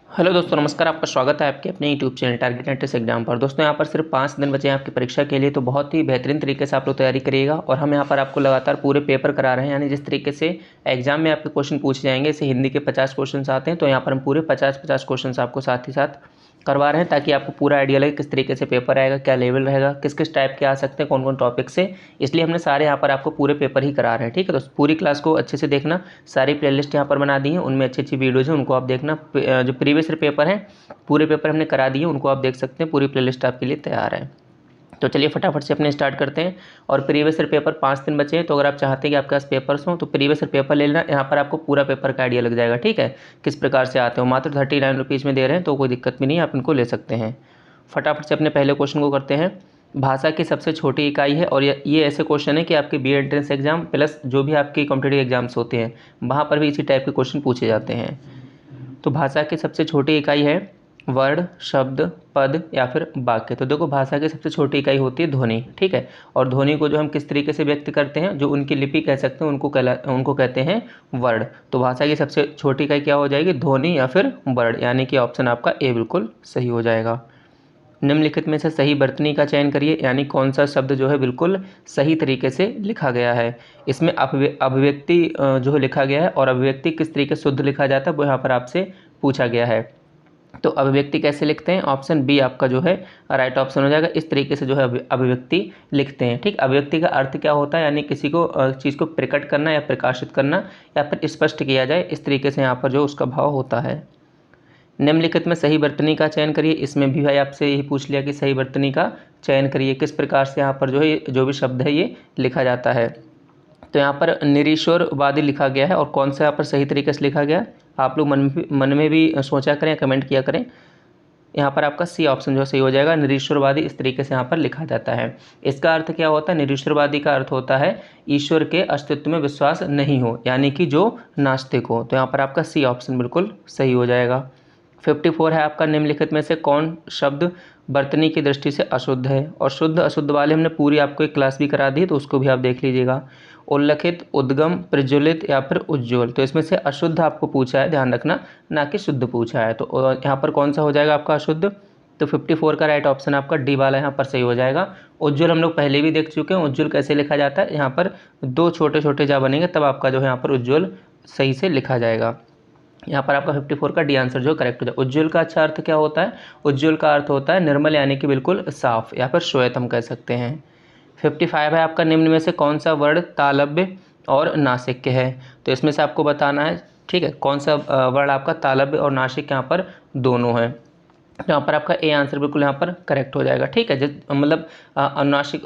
Hello दोस्तों, नमस्कार। आपका स्वागत है आपके अपने YouTube channel target entrance exam पर। दोस्तों यहाँ पर सिर्फ 5 दिन बचे हैं आपकी परीक्षा के लिए, तो बहुत ही बेहतरीन तरीके से आप लोग तैयारी करिएगा। और हम यहाँ पर आपको लगातार पूरे पेपर करा रहे हैं, यानी जिस तरीके से एग्जाम में आपके क्वेश्चन पूछे जाएंगे, इसे हिंदी के 50 क्वेश्चन आते हैं, तो यहाँ पर हम पूरे 50-50 क्वेश्चन आपको साथ ही साथ करवा रहे हैं, ताकि आपको पूरा आइडिया लगे किस तरीके से पेपर आएगा, क्या लेवल रहेगा, किस किस टाइप के आ सकते हैं, कौन कौन टॉपिक से। इसलिए हमने सारे यहाँ पर आपको पूरे पेपर ही करा रहे हैं। ठीक है, तो पूरी क्लास को अच्छे से देखना। सारी प्लेलिस्ट यहाँ पर बना दी है, उनमें अच्छी अच्छी वीडियोज़ हैं, उनको आप देखना। जो प्रीवियस पेपर हैं, पूरे पेपर हमने करा दिए, उनको आप देख सकते हैं। पूरी प्लेलिस्ट आपके लिए तैयार है। तो चलिए फटाफट से अपने स्टार्ट करते हैं। और प्रीवियस पेपर 5 दिन बचे हैं, तो अगर आप चाहते हैं कि आपके पास पेपर्स हों तो प्रीवियस पेपर ले लेना। यहाँ पर आपको पूरा पेपर का आइडिया लग जाएगा। ठीक है, किस प्रकार से आते हो। मात्र 39 रुपीज़ में दे रहे हैं, तो कोई दिक्कत भी नहीं है, आप इनको ले सकते हैं। फटाफट से अपने पहले क्वेश्चन को करते हैं। भाषा की सबसे छोटी इकाई है, और ये ऐसे क्वेश्चन है कि आपके बी एंट्रेंस एग्जाम प्लस जो भी आपके कॉम्पिटेटिव एग्जाम्स होते हैं, वहाँ पर भी इसी टाइप के क्वेश्चन पूछे जाते हैं। तो भाषा की सबसे छोटी इकाई है वर्ड, शब्द, पद या फिर वाक्य। तो देखो, भाषा की सबसे छोटी इकाई होती है ध्वनि। ठीक है, और ध्वनि को जो हम किस तरीके से व्यक्त करते हैं, जो उनकी लिपि कह सकते हैं, उनको कहते हैं वर्ड। तो भाषा की सबसे छोटी इकाई क्या हो जाएगी, ध्वनि या फिर वर्ड, यानी कि ऑप्शन आपका ए बिल्कुल सही हो जाएगा। निम्नलिखित में से सही वर्तनी का चयन करिए, यानी कौन सा शब्द जो है बिल्कुल सही तरीके से लिखा गया है। इसमें अभिव्यक्ति जो है लिखा गया है, और अभिव्यक्ति किस तरीके से शुद्ध लिखा जाता है वो यहाँ पर आपसे पूछा गया है। तो अभिव्यक्ति कैसे लिखते हैं, ऑप्शन बी आपका जो है राइट ऑप्शन हो जाएगा। इस तरीके से जो है अभिव्यक्ति लिखते हैं। ठीक, अभिव्यक्ति का अर्थ क्या होता है, यानी किसी को चीज़ को प्रकट करना या प्रकाशित करना या फिर स्पष्ट किया जाए, इस तरीके से यहाँ पर जो उसका भाव होता है। निम्नलिखित में सही वर्तनी का चयन करिए। इसमें भी भाई आपसे यही पूछ लिया कि सही वर्तनी का चयन करिए, किस प्रकार से यहाँ पर जो है जो भी शब्द है ये लिखा जाता है। तो यहाँ पर निरीश्वरवादी लिखा गया है, और कौन सा यहाँ पर सही तरीके से लिखा गया, आप लोग मन में भी सोचा करें, कमेंट किया करें। यहाँ पर आपका सी ऑप्शन जो सही हो जाएगा। निरीश्वरवादी इस तरीके से यहाँ पर लिखा जाता है। इसका अर्थ क्या होता है, निरीश्वरवादी का अर्थ होता है ईश्वर के अस्तित्व में विश्वास नहीं हो, यानी कि जो नास्तिक हो। तो यहाँ पर आपका सी ऑप्शन बिल्कुल सही हो जाएगा। 54 है आपका, निम्नलिखित में से कौन शब्द वर्तनी की दृष्टि से अशुद्ध है। और शुद्ध अशुद्ध वाले हमने पूरी आपको एक क्लास भी करा दी, तो उसको भी आप देख लीजिएगा। उल्लिखित, उद्गम, प्रज्वलित या फिर उज्ज्वल। तो इसमें से अशुद्ध आपको पूछा है, ध्यान रखना, ना कि शुद्ध पूछा है। तो यहाँ पर कौन सा हो जाएगा आपका अशुद्ध। तो 54 का राइट ऑप्शन आपका डी वाला यहाँ पर सही हो जाएगा। उज्ज्वल हम लोग पहले भी देख चुके हैं। उज्ज्वल कैसे लिखा जाता है, यहाँ पर 2 छोटे छोटे जा बनेंगे, तब आपका जो है यहाँ पर उज्ज्वल सही से लिखा जाएगा। यहाँ पर आपका 54 का डी आंसर जो करेक्ट हो जाए। उज्ज्वल का अच्छा अर्थ क्या होता है, उज्ज्वल का अर्थ होता है निर्मल, यानी कि बिल्कुल साफ, या फिर श्वेत हम कह सकते हैं। 55 है आपका, निम्न में से कौन सा वर्ड तालव्य और नासिक्य है। तो इसमें से आपको बताना है, ठीक है, कौन सा वर्ड आपका तालव्य और नासिक यहाँ पर दोनों है। तो यहाँ पर आपका ए आंसर बिल्कुल यहाँ पर करेक्ट हो जाएगा। ठीक है, मतलब नासिक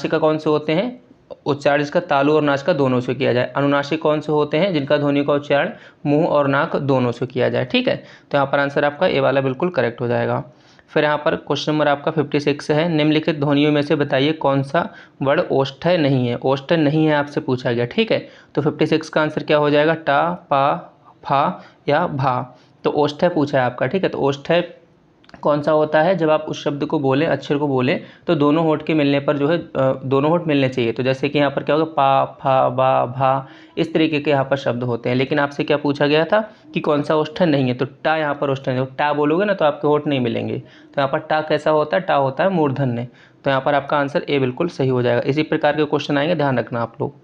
का कौन से होते हैं, उच्चारण जिसका तालु और नाक का दोनों से किया जाए। अनुनासिक कौन से होते हैं, जिनका ध्वनि का उच्चारण मुंह और नाक दोनों से किया जाए। ठीक है, तो यहाँ पर आंसर आपका ए वाला बिल्कुल करेक्ट हो जाएगा। फिर यहाँ पर क्वेश्चन नंबर आपका 56 है, निम्नलिखित ध्वनियों में से बताइए कौन सा वर्ड ओष्ठ्य नहीं है। ओष्ठ्य नहीं है आपसे पूछा गया। ठीक है, तो 56 का आंसर क्या हो जाएगा, टा, पा, फा या भा। तो ओष्ठ्य पूछा है आपका। ठीक है, तो ओष्ठ्य कौन सा होता है, जब आप उस शब्द को बोलें, अक्षर को बोलें, तो दोनों होंठ के मिलने पर जो है दोनों होंठ मिलने चाहिए। तो जैसे कि यहाँ पर क्या होगा, पा, फा, बा, भा, इस तरीके के यहाँ पर शब्द होते हैं। लेकिन आपसे क्या पूछा गया था कि कौन सा ओष्ठ्य नहीं है, तो टा यहाँ पर ओष्ठ्य नहीं। टा बोलोगे ना तो आपके होंठ नहीं मिलेंगे। तो यहाँ पर टा कैसा होता है, टा होता है मूर्धन्य। तो यहाँ पर आपका आंसर ए बिल्कुल सही हो जाएगा। इसी प्रकार के क्वेश्चन आएंगे, ध्यान रखना आप लोग।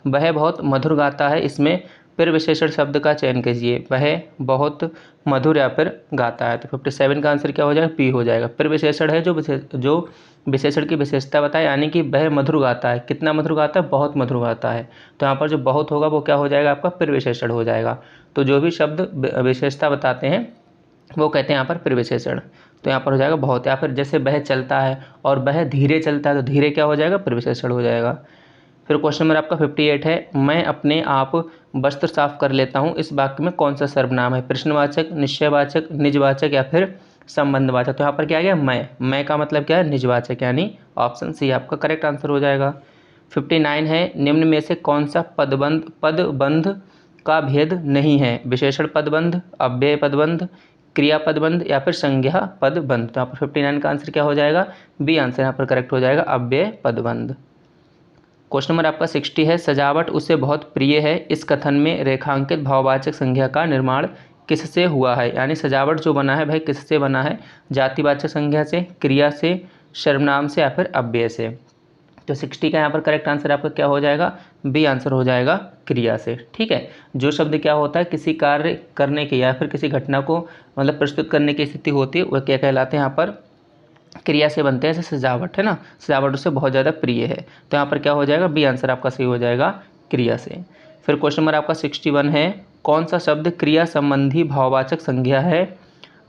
वह बहुत मधुर गाता है, इसमें फिर विशेषण शब्द का चयन कीजिए। वह बहुत मधुर या फिर गाता है। तो 57 का आंसर क्या हो जाएगा, पी हो जाएगा। फिर विशेषण है जो विशेषण की विशेषता बताए, यानी कि वह मधुर गाता है। कितना मधुर गाता है, बहुत मधुर गाता है। तो यहाँ पर जो बहुत होगा वो क्या हो जाएगा, आपका फिर विशेषण हो जाएगा। तो जो भी शब्द विशेषता बताते हैं वो कहते हैं यहाँ पर फिर विशेषण। तो यहाँ पर हो जाएगा बहुत। या फिर जैसे वह चलता है और वह धीरे चलता है, तो धीरे क्या हो जाएगा, फिर विशेषण हो जाएगा। फिर क्वेश्चन नंबर आपका 58 है, मैं अपने आप वस्त्र साफ कर लेता हूँ, इस वाक्य में कौन सा सर्वनाम है। प्रश्नवाचक, निश्चयवाचक, निजवाचक या फिर संबंधवाचक। तो यहाँ पर क्या आ गया, मैं का मतलब क्या है, निजवाचक, यानी ऑप्शन सी आपका करेक्ट आंसर हो जाएगा। 59 है, निम्न में से कौन सा पदबंध का भेद नहीं है। विशेषण पदबंध, अव्यय पदबंध, क्रिया पदबंध या फिर संज्ञा पदबंध। तो यहाँ पर 59 का आंसर क्या हो जाएगा, बी आंसर यहाँ पर करेक्ट हो जाएगा, अव्यय पदबंध। क्वेश्चन नंबर आपका 60 है, सजावट उसे बहुत प्रिय है, इस कथन में रेखांकित भाववाचक संज्ञा का निर्माण किससे हुआ है, यानी सजावट जो बना है भाई किससे बना है, जातिवाचक संज्ञा से, क्रिया से, सर्वनाम से या फिर अव्यय से। तो 60 का यहाँ पर करेक्ट आंसर आपका क्या हो जाएगा, बी आंसर हो जाएगा, क्रिया से। ठीक है, जो शब्द क्या होता है किसी कार्य करने के या फिर किसी घटना को मतलब प्रस्तुत करने की स्थिति होती है वह क्या कहलाते हैं, यहाँ पर क्रिया से बनते हैं। जैसे सजावट है ना, सजावट उससे बहुत ज़्यादा प्रिय है, तो यहाँ पर क्या हो जाएगा, बी आंसर आपका सही हो जाएगा, क्रिया से। फिर क्वेश्चन नंबर आपका 61 है, कौन सा शब्द क्रिया संबंधी भाववाचक संज्ञा है,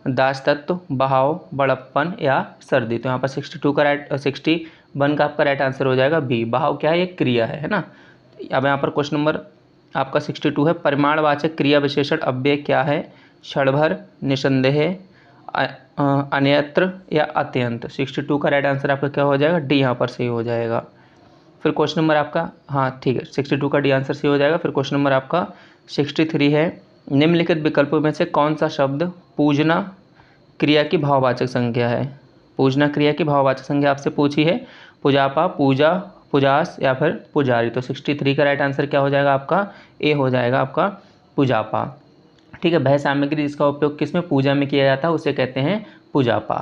दास तत्व, बहाव, बड़प्पन या सर्दी। तो यहाँ पर 61 का आपका राइट आंसर हो जाएगा बी, बहाव क्या है, एक क्रिया है ना। अब यहाँ पर क्वेश्चन नंबर आपका 62 है, परिमाणवाचक क्रिया विशेषण अव्यय क्या है, क्षणभर, निसंदेह, अन्यत्र या अत्यंत। 62 का राइट आंसर आपका क्या हो जाएगा, डी यहाँ पर सही हो जाएगा। फिर क्वेश्चन नंबर आपका, हाँ ठीक है, 62 का डी आंसर सही हो जाएगा। फिर क्वेश्चन नंबर आपका 63 है, निम्नलिखित विकल्पों में से कौन सा शब्द पूजना क्रिया की भाववाचक संज्ञा है। पूजना क्रिया की भाववाचक संज्ञा आपसे पूछी है, पुजापा, पूजा, पुजास या फिर पुजारी। तो 63 का राइट आंसर क्या हो जाएगा आपका, ए हो जाएगा आपका, पुजापा। ठीक है, वह सामग्री जिसका उपयोग किस में, पूजा में किया जाता है उसे कहते हैं पुजापा।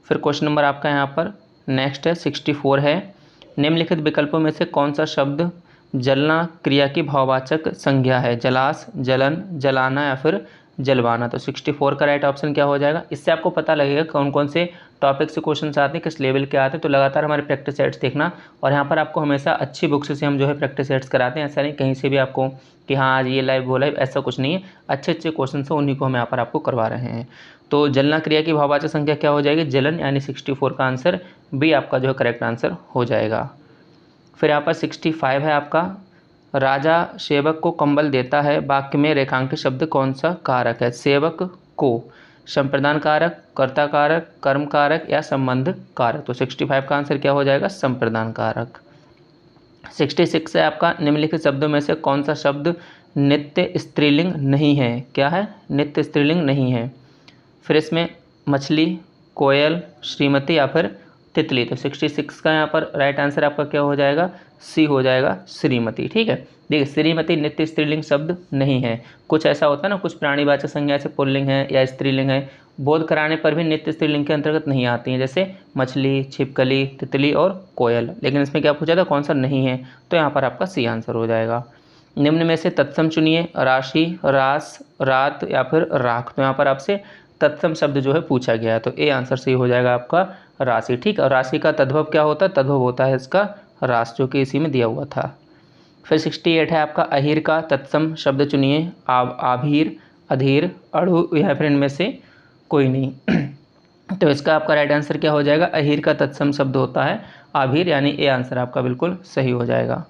फिर क्वेश्चन नंबर आपका यहाँ पर नेक्स्ट है 64 है, निम्नलिखित विकल्पों में से कौन सा शब्द जलना क्रिया की भाववाचक संज्ञा है, जलास, जलन, जलाना या फिर जलवाना। तो 64 का राइट ऑप्शन क्या हो जाएगा। इससे आपको पता लगेगा कौन कौन से टॉपिक से क्वेश्चन आते हैं, किस लेवल के आते हैं। तो लगातार हमारे प्रैक्टिस सेट्स देखना, और यहाँ पर आपको हमेशा अच्छी बुक्स से हम जो है प्रैक्टिस सेट्स कराते हैं। ऐसा नहीं कहीं से भी आपको कि हाँ आज ये लाइव वो लाइव, ऐसा कुछ नहीं है। अच्छे अच्छे क्वेश्चन से उन्हीं को हम यहाँ पर आपको करवा रहे हैं। तो जलना क्रिया की भाववाचक संख्या क्या हो जाएगी, जलन, यानी 64 का आंसर बी आपका जो है करेक्ट आंसर हो जाएगा। फिर यहाँ पर 65 है आपका, राजा सेवक को कंबल देता है, वाक्य में रेखांकित शब्द कौन सा कारक है। सेवक को संप्रदान कारक, कर्ता कारक, कर्म कारक या संबंध कारक। तो 65 का आंसर क्या हो जाएगा, संप्रदान कारक। 66 है आपका, निम्नलिखित शब्दों में से कौन सा शब्द नित्य स्त्रीलिंग नहीं है। क्या है, नित्य स्त्रीलिंग नहीं है। फिर इसमें मछली, कोयल, श्रीमती या फिर तितली। तो 66 का यहाँ पर राइट आंसर आपका क्या हो जाएगा, सी हो जाएगा, श्रीमती। ठीक है, देखिए श्रीमती नित्य स्त्रीलिंग शब्द नहीं है। कुछ ऐसा होता है ना, कुछ प्राणीवाचक संज्ञा से पुल्लिंग है या स्त्रीलिंग है, बोध कराने पर भी नित्य स्त्रीलिंग के अंतर्गत नहीं आती हैं, जैसे मछली, छिपकली, तितली और कोयल। लेकिन इसमें क्या पूछा था, कौन सा नहीं है, तो यहाँ पर आपका सी आंसर हो जाएगा। निम्न में से तत्सम चुनिए, राशि, रास, रात या फिर राख। तो यहाँ पर आपसे तत्सम शब्द जो है पूछा गया है, तो ए आंसर सही हो जाएगा आपका, राशि। ठीक, और राशि का तद्भव क्या होता है, तद्भव होता है इसका रास, जो कि इसी में दिया हुआ था। फिर 68 है आपका, अहीर का तत्सम शब्द चुनिए, आभीर, अधीर, अड़ु या फिर इनमें से कोई नहीं। तो इसका आपका राइट आंसर क्या हो जाएगा, अहीर का तत्सम शब्द होता है आभीर, यानी ए आंसर आपका बिल्कुल सही हो जाएगा।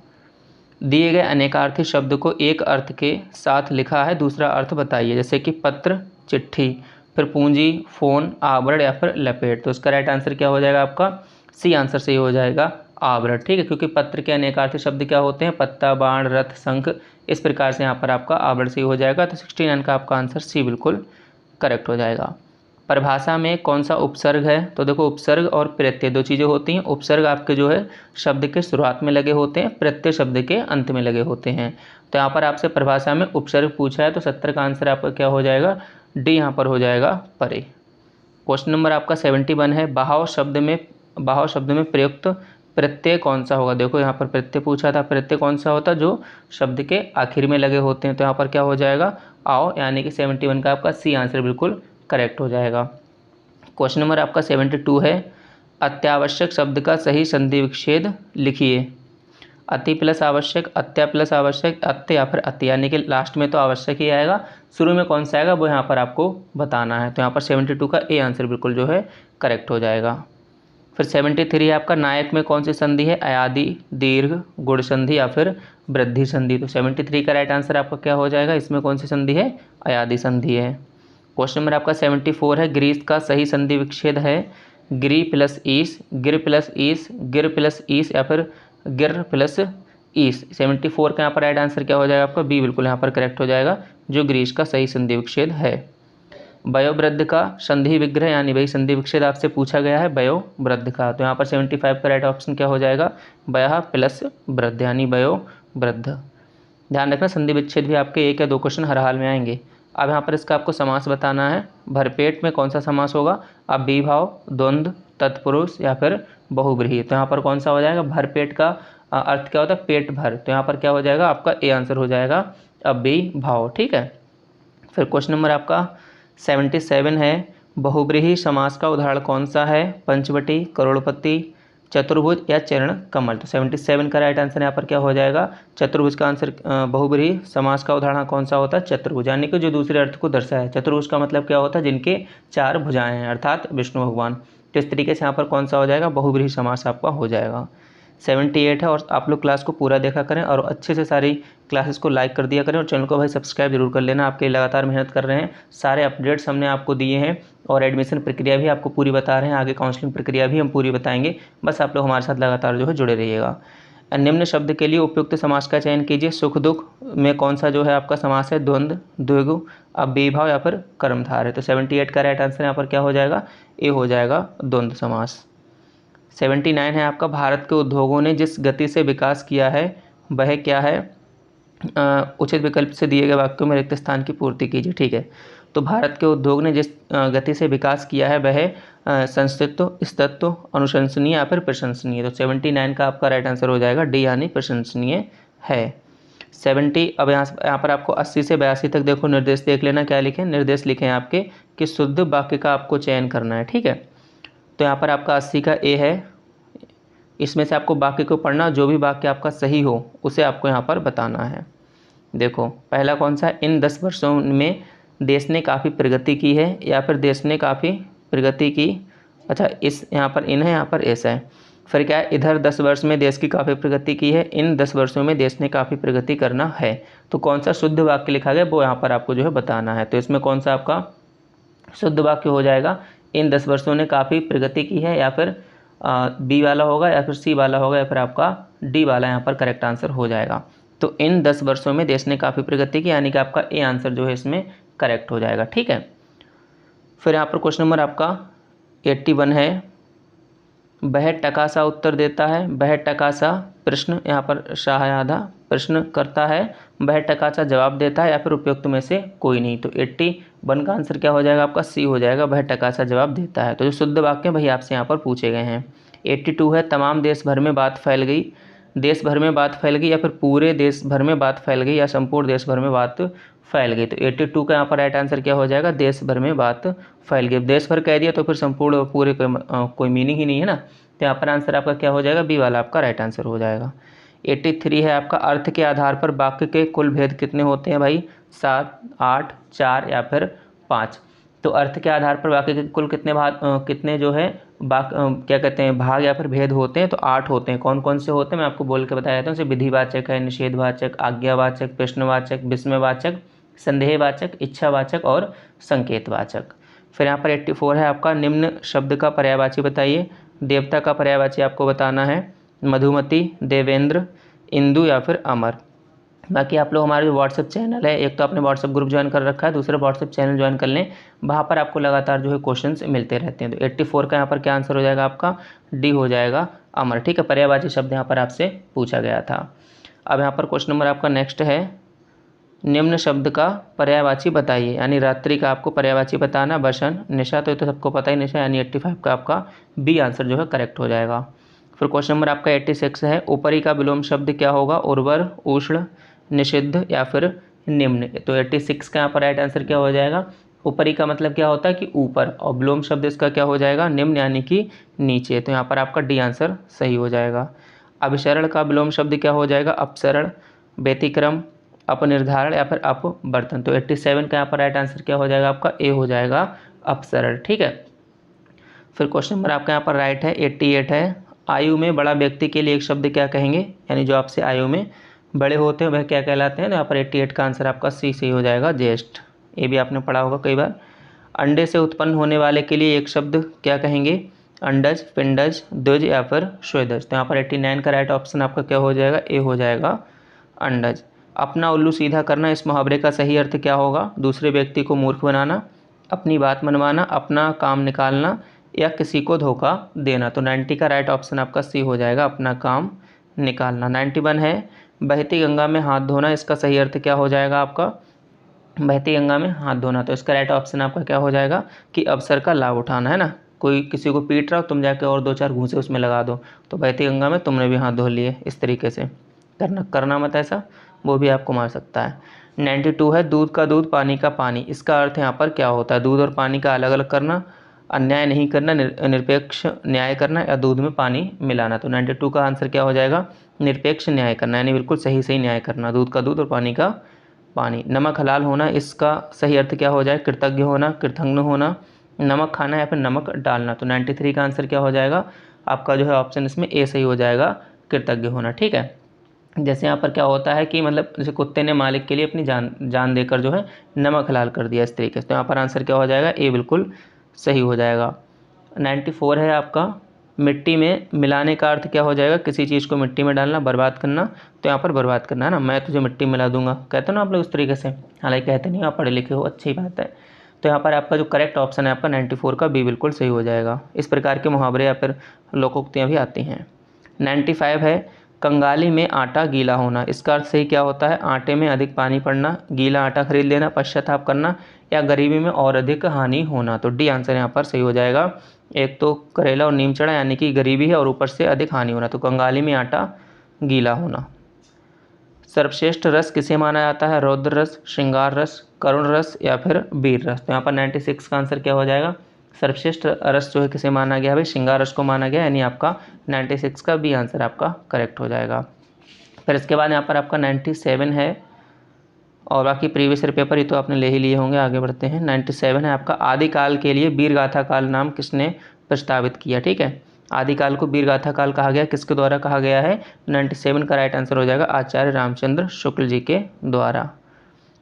दिए गए अनेकार्थी शब्द को एक अर्थ के साथ लिखा है, दूसरा अर्थ बताइए। जैसे कि पत्र, चिट्ठी, फिर पूंजी, फोन, आवरण या फिर लपेट। तो इसका राइट आंसर क्या हो जाएगा आपका, सी आंसर सही हो जाएगा, आवरण। ठीक है, क्योंकि पत्र के अनेकार्थी शब्द क्या होते हैं, पत्ता, बाण, रथ, शंख, इस प्रकार से यहाँ पर आपका आवरण सही हो जाएगा। तो 69 का आपका आंसर सी बिल्कुल करेक्ट हो जाएगा। परिभाषा में कौन सा उपसर्ग है। तो देखो उपसर्ग और प्रत्यय दो चीज़ें होती हैं। उपसर्ग आपके जो है शब्द के शुरुआत में लगे होते हैं, प्रत्यय शब्द के अंत में लगे होते हैं। तो यहाँ पर आपसे परिभाषा में उपसर्ग पूछा है, तो 70 का आंसर आपका क्या हो जाएगा, डी यहाँ पर हो जाएगा, परे। क्वेश्चन नंबर आपका 71 है, बहाव शब्द में प्रयुक्त प्रत्यय कौन सा होगा। देखो यहाँ पर प्रत्यय पूछा था, प्रत्यय कौन सा होता है, जो शब्द के आखिर में लगे होते हैं। तो यहाँ पर क्या हो जाएगा, आओ, यानी कि 71 का आपका सी आंसर बिल्कुल करेक्ट हो जाएगा। क्वेश्चन नंबर आपका 72 है, अत्यावश्यक शब्द का सही संधि विच्छेद लिखिए। अति प्लस आवश्यक, अत्या प्लस आवश्यक, अत्य या फिर अति, यानी कि लास्ट में तो आवश्यक ही आएगा, शुरू में कौन सा आएगा वो यहाँ पर आपको बताना है। तो यहाँ पर 72 का ए आंसर बिल्कुल जो है करेक्ट हो जाएगा। फिर 73 है आपका, नायक में कौन सी संधि है, अयादि, दीर्घ, गुण संधि या फिर वृद्धि संधि। तो 73 का राइट आंसर आपका क्या हो जाएगा, इसमें कौन सी संधि है, अयादि संधि है। क्वेश्चन नंबर आपका 74 है, ग्रीस का सही संधि विच्छेद है, गिरी प्लस ईस, गिर प्लस ईस, गिर प्लस ईस या फिर गिर प्लस ईस। 74 का यहाँ पर राइट आंसर क्या हो जाएगा आपका, बी बिल्कुल यहाँ पर करेक्ट हो जाएगा, जो ग्रीस का सही संधि विच्छेद है। वयोवृद्ध का संधि विग्रह, यानी वही संधि विच्छेद आपसे पूछा गया है वयोवृद्ध का। तो यहाँ पर 75 का राइट ऑप्शन क्या हो जाएगा, वय प्लस वृद्ध, यानी वयोवृद्ध। ध्यान रखना संधि विच्छेद भी आपके एक या दो क्वेश्चन हर हाल में आएंगे। अब यहाँ पर इसका आपको समास बताना है। भरपेट में कौन सा समास होगा? अब विभाव, द्वंद्व, तत्पुरुष या फिर बहुव्रीहि। तो यहाँ पर कौन सा हो जाएगा? भरपेट का अर्थ क्या होता है? पेट भर। तो यहाँ पर क्या हो जाएगा? आपका ए आंसर हो जाएगा अविभाव। ठीक है। फिर क्वेश्चन नंबर आपका 77 है, बहुव्रीहि समास का उदाहरण कौन सा है? पंचवटी, करोड़पति, चतुर्भुज या चरण कमल। तो 77 का राइट आंसर यहाँ पर क्या हो जाएगा? चतुर्भुज का आंसर। बहुव्रीहि समास का उदाहरण कौन सा होता है? चतुर्भुज, यानी कि जो दूसरे अर्थ को दर्शाए। चतुर्भुज का मतलब क्या होता है? जिनके 4 भुजाएं हैं, अर्थात विष्णु भगवान। तो इस तरीके से यहाँ पर कौन सा हो जाएगा? बहुव्रीहि समास आपका हो जाएगा। 78 है। और आप लोग क्लास को पूरा देखा करें और अच्छे से सारी क्लासेस को लाइक कर दिया करें और चैनल को भाई सब्सक्राइब जरूर कर लेना। आपके लगातार मेहनत कर रहे हैं, सारे अपडेट्स हमने आपको दिए हैं और एडमिशन प्रक्रिया भी आपको पूरी बता रहे हैं, आगे काउंसलिंग प्रक्रिया भी हम पूरी बताएंगे। बस आप लोग हमारे साथ लगातार जो है जुड़े रहिएगा। निम्न शब्द के लिए उपयुक्त समास का चयन कीजिए। सुख दुख में कौन सा जो है आपका समास है? द्वंद्व, द्विगु, अव्ययीभाव या फिर कर्मधारय। तो 78 का राइट आंसर यहाँ पर क्या हो जाएगा? ए हो जाएगा, द्वंद्व समास। 79 है आपका, भारत के उद्योगों ने जिस गति से विकास किया है वह क्या है? उचित विकल्प से दिए गए वाक्यों में रिक्त स्थान की पूर्ति कीजिए। ठीक है। तो भारत के उद्योग ने जिस गति से विकास किया है वह संस्कृत्व, स्तत्व, अनुशंसनीय या फिर प्रशंसनीय। तो 79 का आपका राइट आंसर हो जाएगा डी, यानी प्रशंसनीय है। 70 अब यहाँ पर आपको 80 से 82 तक देखो निर्देश देख लेना क्या लिखे। निर्देश लिखे हैं आपके कि शुद्ध वाक्य का आपको चयन करना है। ठीक है। तो यहाँ पर आपका 80 का ए है। इसमें से आपको वाक्य को पढ़ना, जो भी वाक्य आपका सही हो उसे आपको यहाँ पर बताना है। देखो पहला कौन सा है? इन 10 वर्षों में देश ने काफ़ी प्रगति की है या फिर देश ने काफ़ी प्रगति की। अच्छा, इस यहाँ पर इन है, यहाँ पर ऐसा है। फिर क्या है? इधर 10 वर्ष में देश की काफ़ी प्रगति की है, इन 10 वर्षों में देश ने काफ़ी प्रगति करना है। तो कौन सा शुद्ध वाक्य लिखा गया वो यहाँ पर आपको जो है बताना है। तो इसमें कौन सा आपका शुद्ध वाक्य हो जाएगा? इन 10 वर्षों ने काफ़ी प्रगति की है, या फिर बी वाला होगा, या फिर सी वाला होगा, या फिर आपका डी वाला यहाँ पर करेक्ट आंसर हो जाएगा। तो इन 10 वर्षों में देश ने काफ़ी प्रगति की, यानी कि आपका ए आंसर जो है इसमें करेक्ट हो जाएगा। ठीक है। फिर यहाँ पर क्वेश्चन नंबर आपका 81 है, वह टका सा उत्तर देता है। वह टका सा प्रश्न, यहाँ पर शाह आधा प्रश्न करता है, वह टका सा जवाब देता है, या फिर उपयुक्त में से कोई नहीं। तो 81 का आंसर क्या हो जाएगा? आपका सी हो जाएगा, वह टका सा जवाब देता है। तो जो शुद्ध वाक्य भाई आपसे यहाँ पर पूछे गए हैं। 82 है, तमाम देश भर में बात फैल गई। देश भर में बात फैल गई, या फिर पूरे देश भर में बात फैल गई, या संपूर्ण देश भर में बात फैल गई। तो 82 का यहाँ पर राइट आंसर क्या हो जाएगा? देश भर में बात फैल गई। देश भर कह दिया तो फिर संपूर्ण पूरे कोई मीनिंग ही नहीं है ना। तो यहाँ पर आंसर आपका क्या हो जाएगा? बी वाला आपका राइट आंसर हो जाएगा। 83 है आपका, अर्थ के आधार पर वाक्य के कुल भेद कितने होते हैं भाई? 7, 8, 4 या फिर 5। तो अर्थ के आधार पर वाक्य के कुल कितने भाग, कितने जो है क्या कहते हैं भाग या फिर भेद होते हैं? तो 8 होते हैं। कौन कौन से होते हैं मैं आपको बोल के बताया था। जैसे विधिवाचक है, निषेधवाचक, आज्ञावाचक, प्रश्नवाचक, विस्मयवाचक, संदेहवाचक, इच्छावाचक और संकेतवाचक। फिर यहाँ पर 84 है आपका, निम्न शब्द का पर्यायवाची बताइए। देवता का पर्यायवाची आपको बताना है मधुमती, देवेंद्र, इंदु या फिर अमर। बाकी आप लोग हमारे जो व्हाट्सएप चैनल है, एक तो आपने व्हाट्सएप ग्रुप ज्वाइन कर रखा है, दूसरा व्हाट्सएप चैनल ज्वाइन कर लें, वहाँ पर आपको लगातार जो है क्वेश्चंस मिलते रहते हैं। तो 84 का यहाँ पर क्या आंसर हो जाएगा? आपका डी हो जाएगा, अमर। ठीक है। पर्यायवाची शब्द यहाँ पर आपसे पूछा गया था। अब यहाँ पर क्वेश्चन नंबर आपका नेक्स्ट है, निम्न शब्द का पर्यायवाची बताइए। यानी रात्रि का आपको पर्यायवाची बताना। वसन, निशा, तो ये तो सबको पता ही निशा, यानी 85 का आपका बी आंसर जो है करेक्ट हो जाएगा। फिर क्वेश्चन नंबर आपका 86 है, ऊपरी का विलोम शब्द क्या होगा? उर्वर, उष्ण, निषिद्ध या फिर निम्न। तो 86 का यहाँ पर राइट आंसर क्या हो जाएगा? ऊपरी का मतलब क्या होता है कि ऊपर, और विलोम शब्द इसका क्या हो जाएगा? निम्न, यानी कि नीचे। तो यहाँ पर आपका डी आंसर सही हो जाएगा। अभिसरण का विलोम शब्द क्या हो जाएगा? अपसरण, व्यतिक्रम, अपनिर्धारण या फिर अपवर्तन। तो 87 का यहाँ पर राइट आंसर क्या हो जाएगा? आपका ए हो जाएगा, अपसरण। ठीक है। फिर क्वेश्चन नंबर आपका यहाँ पर राइट है 88 है, आयु में बड़ा व्यक्ति के लिए एक शब्द क्या कहेंगे? यानी जो आपसे आयु में बड़े होते हैं वह क्या कहलाते हैं? तो यहाँ पर 88 का आंसर आपका सी सही हो जाएगा, ज्येष्ठ। ये भी आपने पढ़ा होगा कई बार। अंडे से उत्पन्न होने वाले के लिए एक शब्द क्या कहेंगे? अंडज, पिंडज, द्विज या फिर स्वेदज। तो यहाँ पर 89 का राइट ऑप्शन आपका क्या हो जाएगा? ए हो जाएगा, अंडज। अपना उल्लू सीधा करना, इस मुहावरे का सही अर्थ क्या होगा? दूसरे व्यक्ति को मूर्ख बनाना, अपनी बात मनवाना, अपना काम निकालना या किसी को धोखा देना। तो 90 का राइट ऑप्शन आपका सी हो जाएगा, अपना काम निकालना। 91 है, बहती गंगा में हाथ धोना, इसका सही अर्थ क्या हो जाएगा आपका? बहती गंगा में हाथ धोना। तो इसका राइट ऑप्शन आपका क्या हो जाएगा कि अवसर का लाभ उठाना, है ना। कोई किसी को पीट रहा हो, तुम जाके और 2-4 घूंसे उसमें लगा दो, तो बहती गंगा में तुमने भी हाथ धो लिए। इस तरीके से करना मत ऐसा, वो भी आपको मार सकता है। 92 है दूध का दूध पानी का पानी। इसका अर्थ यहाँ पर क्या होता है? दूध और पानी का अलग अलग करना, अन्याय नहीं करना, निरपेक्ष न्याय करना, या दूध में पानी मिलाना। तो 92 का आंसर क्या हो जाएगा? निरपेक्ष न्याय करना, यानी बिल्कुल सही सही न्याय करना। दूध का दूध और पानी का पानी। नमक हलाल होना, इसका सही अर्थ क्या हो जाए? कृतज्ञ होना, कृतघ्न होना, नमक खाना या फिर नमक डालना। तो 93 का आंसर क्या हो जाएगा? आपका जो है ऑप्शन इसमें ए सही हो जाएगा, कृतज्ञ होना। ठीक है। जैसे यहाँ पर क्या होता है कि मतलब जैसे कुत्ते ने मालिक के लिए अपनी जान देकर जो है नमक हलाल कर दिया, इस तरीके से। तो यहाँ पर आंसर क्या हो जाएगा? ए बिल्कुल सही हो जाएगा। 94 है आपका मिट्टी में मिलाने का अर्थ क्या हो जाएगा? किसी चीज़ को मिट्टी में डालना, बर्बाद करना। तो यहाँ पर बर्बाद करना, है ना। मैं तुझे मिट्टी में मिला दूंगा, कहते हो ना आप लोग इस तरीके से, हालांकि कहते नहीं, आप पढ़े लिखे हो, अच्छी बात है। तो यहाँ पर आपका जो करेक्ट ऑप्शन है आपका 94 का बी बिल्कुल सही हो जाएगा। इस प्रकार के मुहावरे या फिर लोकोक्तियाँ भी आती हैं। 95 है कंगाली में आटा गीला होना। इसका अर्थ सही क्या होता है? आटे में अधिक पानी पड़ना, गीला आटा खरीद लेना, पश्चाताप करना, या गरीबी में और अधिक हानि होना। तो डी आंसर यहाँ पर सही हो जाएगा। एक तो करेला और नीम चढ़ा, यानी कि गरीबी है और ऊपर से अधिक हानि होना। तो कंगाली में आटा गीला होना। सर्वश्रेष्ठ रस किसे माना जाता है? रौद्र रस, श्रृंगार रस, करुण रस, या फिर वीर रस। तो यहाँ पर 96 का आंसर क्या हो जाएगा? सर्वश्रेष्ठ रस जो है किसे माना गया? भाई श्रृंगार रस को माना गया, यानी आपका 96 का बी आंसर आपका करेक्ट हो जाएगा। फिर इसके बाद यहाँ पर आपका 97 है, और बाकी प्रीवियस ईयर पेपर ही तो आपने ले ही लिए होंगे। आगे बढ़ते हैं। 97 है आपका आदिकाल के लिए वीर गाथा काल नाम किसने प्रस्तावित किया? ठीक है, आदिकाल को वीर गाथा काल कहा गया, किसके द्वारा कहा गया है? 97 का राइट आंसर हो जाएगा आचार्य रामचंद्र शुक्ल जी के द्वारा।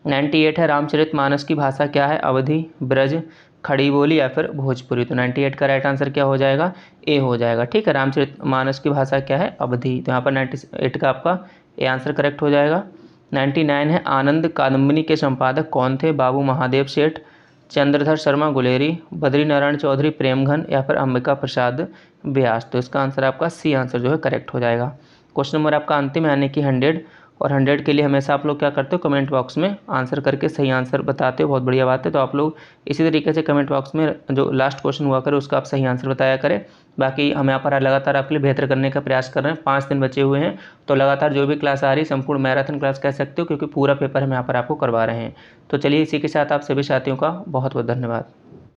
98 है रामचरितमानस की भाषा क्या है? अवधी, ब्रज, खड़ी बोली, या फिर भोजपुरी। तो 98 का राइट आंसर क्या हो जाएगा? ए हो जाएगा। ठीक है, रामचरितमानस की भाषा क्या है? अवधी। तो यहाँ पर 98 का आपका ए आंसर करेक्ट हो जाएगा। 99 है आनंद कादम्बिनी के संपादक कौन थे? बाबू महादेव सेठ, चंद्रधर शर्मा गुलेरी, बद्री नारायण चौधरी प्रेमघन, या फिर अंबिका प्रसाद व्यास। तो इसका आंसर आपका सी आंसर जो है करेक्ट हो जाएगा। क्वेश्चन नंबर आपका अंतिम, यानी कि 100, और 100 के लिए हमेशा आप लोग क्या करते हो? कमेंट बॉक्स में आंसर करके सही आंसर बताते हो, बहुत बढ़िया बात है। तो आप लोग इसी तरीके से कमेंट बॉक्स में जो लास्ट क्वेश्चन हुआ करे उसका आप सही आंसर बताया करें। बाकी हम यहाँ पर लगातार आपके लिए बेहतर करने का प्रयास कर रहे हैं। 5 दिन बचे हुए हैं, तो लगातार जो भी क्लास आ रही है संपूर्ण मैराथन क्लास कह सकते हो, क्योंकि पूरा पेपर हम यहाँ पर आपको करवा रहे हैं। तो चलिए इसी के साथ आप सभी साथियों का बहुत बहुत धन्यवाद।